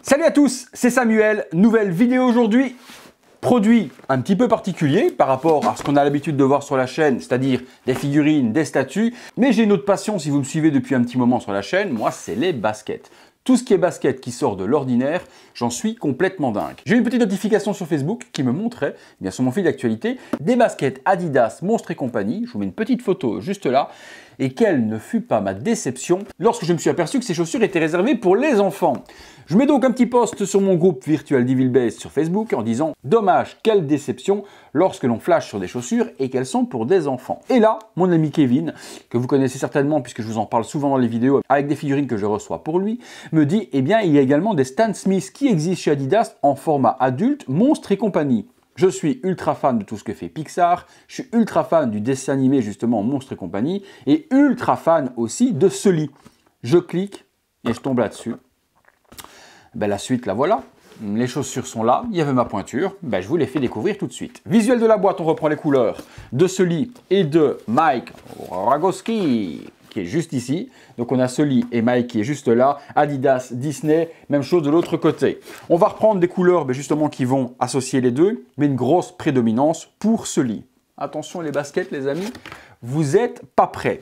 Salut à tous, c'est Samuel, nouvelle vidéo aujourd'hui. Produit un petit peu particulier par rapport à ce qu'on a l'habitude de voir sur la chaîne, c'est-à-dire des figurines, des statues. Mais j'ai une autre passion, si vous me suivez depuis un petit moment sur la chaîne, moi c'est les baskets. Tout ce qui est basket qui sort de l'ordinaire, j'en suis complètement dingue. J'ai eu une petite notification sur Facebook qui me montrait, bien sur mon fil d'actualité, des baskets Adidas, Monstres et compagnie. Je vous mets une petite photo juste là. Et quelle ne fut pas ma déception lorsque je me suis aperçu que ces chaussures étaient réservées pour les enfants. Je mets donc un petit post sur mon groupe Virtual Devil Base sur Facebook en disant « Dommage, quelle déception lorsque l'on flash sur des chaussures et qu'elles sont pour des enfants. » Et là, mon ami Kevin, que vous connaissez certainement puisque je vous en parle souvent dans les vidéos avec des figurines que je reçois pour lui, me dit « Eh bien, il y a également des Stan Smith qui existent chez Adidas en format adulte, Monstres et compagnie. » Je suis ultra fan de tout ce que fait Pixar, je suis ultra fan du dessin animé justement Monstres et compagnie et ultra fan aussi de Sully. Je clique et je tombe là-dessus. Ben, la suite, la voilà. Les chaussures sont là, il y avait ma pointure, ben, je vous les fais découvrir tout de suite. Visuel de la boîte, on reprend les couleurs de Sully et de Mike Rogowski, qui est juste ici. Donc on a Sully et Mike qui est juste là, Adidas, Disney, même chose de l'autre côté. On va reprendre des couleurs ben, justement qui vont associer les deux, mais une grosse prédominance pour Sully. Attention les baskets les amis, vous n'êtes pas prêts.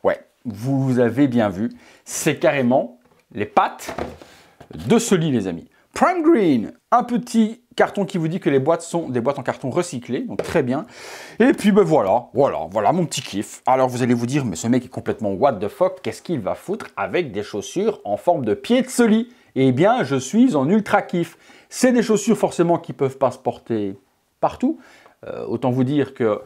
Ouais, vous avez bien vu, c'est carrément les pattes de Sully les amis. Prime Green, un petit carton qui vous dit que les boîtes sont des boîtes en carton recyclé, donc très bien. Et puis ben voilà mon petit kiff. Alors vous allez vous dire, mais ce mec est complètement what the fuck, qu'est-ce qu'il va foutre avec des chaussures en forme de pied de Sully? Eh bien, je suis en ultra kiff. C'est des chaussures forcément qui ne peuvent pas se porter partout. Autant vous dire que...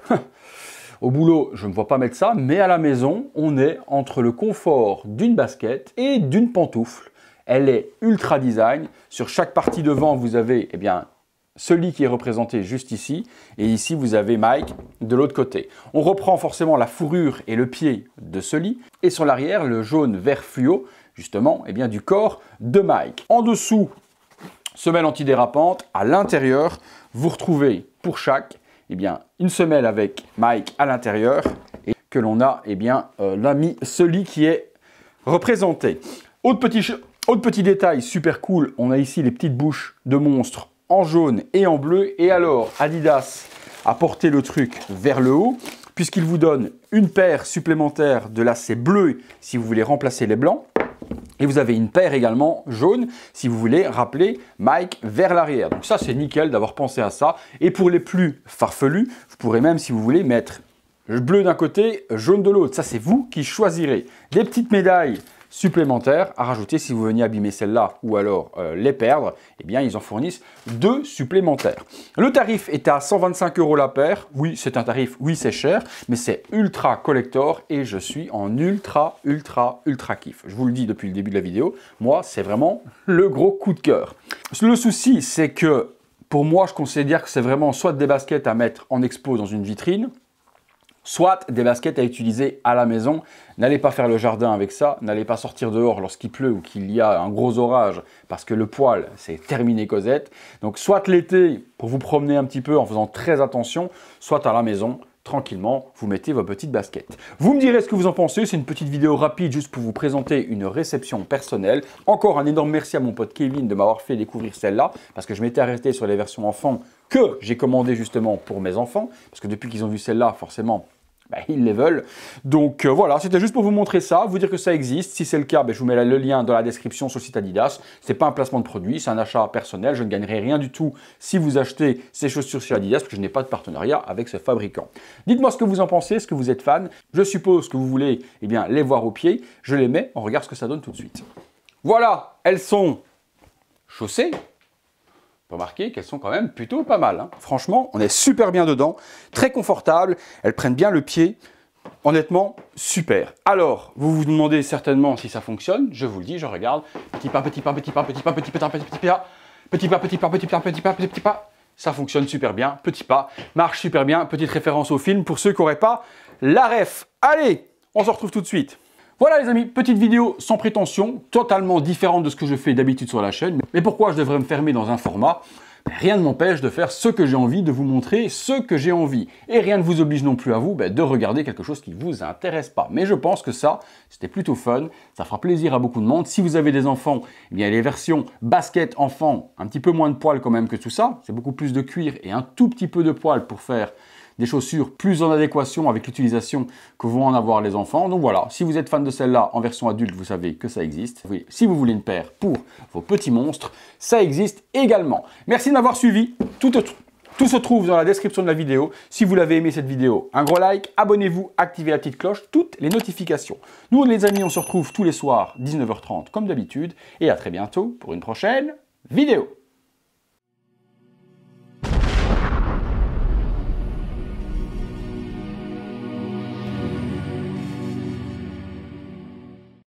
Au boulot, je ne me vois pas mettre ça, mais à la maison, on est entre le confort d'une basket et d'une pantoufle. Elle est ultra design. Sur chaque partie devant, vous avez eh bien, Sully qui est représenté juste ici. Et ici, vous avez Mike de l'autre côté. On reprend forcément la fourrure et le pied de Sully. Et sur l'arrière, le jaune vert fluo, justement, eh bien, du corps de Mike. En dessous, semelle antidérapante. À l'intérieur, vous retrouvez pour chaque eh bien, une semelle avec Mike à l'intérieur et que l'on a eh bien, l'ami Sully qui est représenté. Autre petit détail super cool, on a ici les petites bouches de monstres en jaune et en bleu. Et alors, Adidas a porté le truc vers le haut puisqu'il vous donne une paire supplémentaire de lacets bleus si vous voulez remplacer les blancs. Et vous avez une paire également jaune si vous voulez rappeler Mike vers l'arrière. Donc ça, c'est nickel d'avoir pensé à ça. Et pour les plus farfelus, vous pourrez même, si vous voulez, mettre bleu d'un côté, jaune de l'autre. Ça, c'est vous qui choisirez. Des petites médailles supplémentaires à rajouter si vous veniez abîmer celle-là ou alors les perdre. Eh bien, ils en fournissent 2 supplémentaires. Le tarif est à 125 € la paire. Oui, c'est un tarif, oui, c'est cher, mais c'est ultra collector et je suis en ultra kiff. Je vous le dis depuis le début de la vidéo, moi, c'est vraiment le gros coup de cœur. Le souci, c'est que pour moi, je considère que c'est vraiment soit des baskets à mettre en expo dans une vitrine, soit des baskets à utiliser à la maison. N'allez pas faire le jardin avec ça, n'allez pas sortir dehors lorsqu'il pleut ou qu'il y a un gros orage parce que le poil, c'est terminé Cosette. Donc soit l'été pour vous promener un petit peu en faisant très attention, soit à la maison, tranquillement, vous mettez vos petites baskets. Vous me direz ce que vous en pensez, c'est une petite vidéo rapide juste pour vous présenter une réception personnelle. Encore un énorme merci à mon pote Kevin de m'avoir fait découvrir celle-là parce que je m'étais arrêté sur les versions enfants que j'ai commandées justement pour mes enfants parce que depuis qu'ils ont vu celle-là, forcément, ben, ils les veulent. Donc voilà, c'était juste pour vous montrer ça, vous dire que ça existe. Si c'est le cas, ben, je vous mets le lien dans la description sur le site Adidas. Ce n'est pas un placement de produit, c'est un achat personnel. Je ne gagnerai rien du tout si vous achetez ces chaussures chez Adidas parce que je n'ai pas de partenariat avec ce fabricant. Dites-moi ce que vous en pensez, est-ce que vous êtes fan? Je suppose que vous voulez eh bien, les voir au pied. Je les mets, on regarde ce que ça donne tout de suite. Voilà, elles sont chaussées. Remarquez qu'elles sont quand même plutôt pas mal. Hein. Franchement, on est super bien dedans, très confortable, elles prennent bien le pied. Honnêtement, super. Alors, vous vous demandez certainement si ça fonctionne. Je vous le dis, je regarde. Petit pas, petit pas, petit pas, petit pas, petit pas, petit pas, petit pas, petit pas, petit pas, petit pas, petit pas. Ça fonctionne super bien. Petit pas, marche super bien. Petite référence au film pour ceux qui n'auraient pas la ref. Allez, on se retrouve tout de suite. Voilà les amis, petite vidéo sans prétention, totalement différente de ce que je fais d'habitude sur la chaîne. Mais pourquoi je devrais me fermer dans un format? rien ne m'empêche de faire ce que j'ai envie, de vous montrer ce que j'ai envie. Et rien ne vous oblige non plus à vous de regarder quelque chose qui ne vous intéresse pas. Mais je pense que ça, c'était plutôt fun, ça fera plaisir à beaucoup de monde. Si vous avez des enfants, eh bien les versions basket enfant, un petit peu moins de poils quand même que tout ça, c'est beaucoup plus de cuir et un tout petit peu de poils pour faire des chaussures plus en adéquation avec l'utilisation que vont en avoir les enfants. Donc voilà, si vous êtes fan de celle-là en version adulte, vous savez que ça existe. Oui, si vous voulez une paire pour vos petits monstres, ça existe également. Merci de m'avoir suivi. Tout se trouve dans la description de la vidéo. Si vous l'avez aimé cette vidéo, un gros like, abonnez-vous, activez la petite cloche, toutes les notifications. Nous les amis, on se retrouve tous les soirs 19h30 comme d'habitude et à très bientôt pour une prochaine vidéo.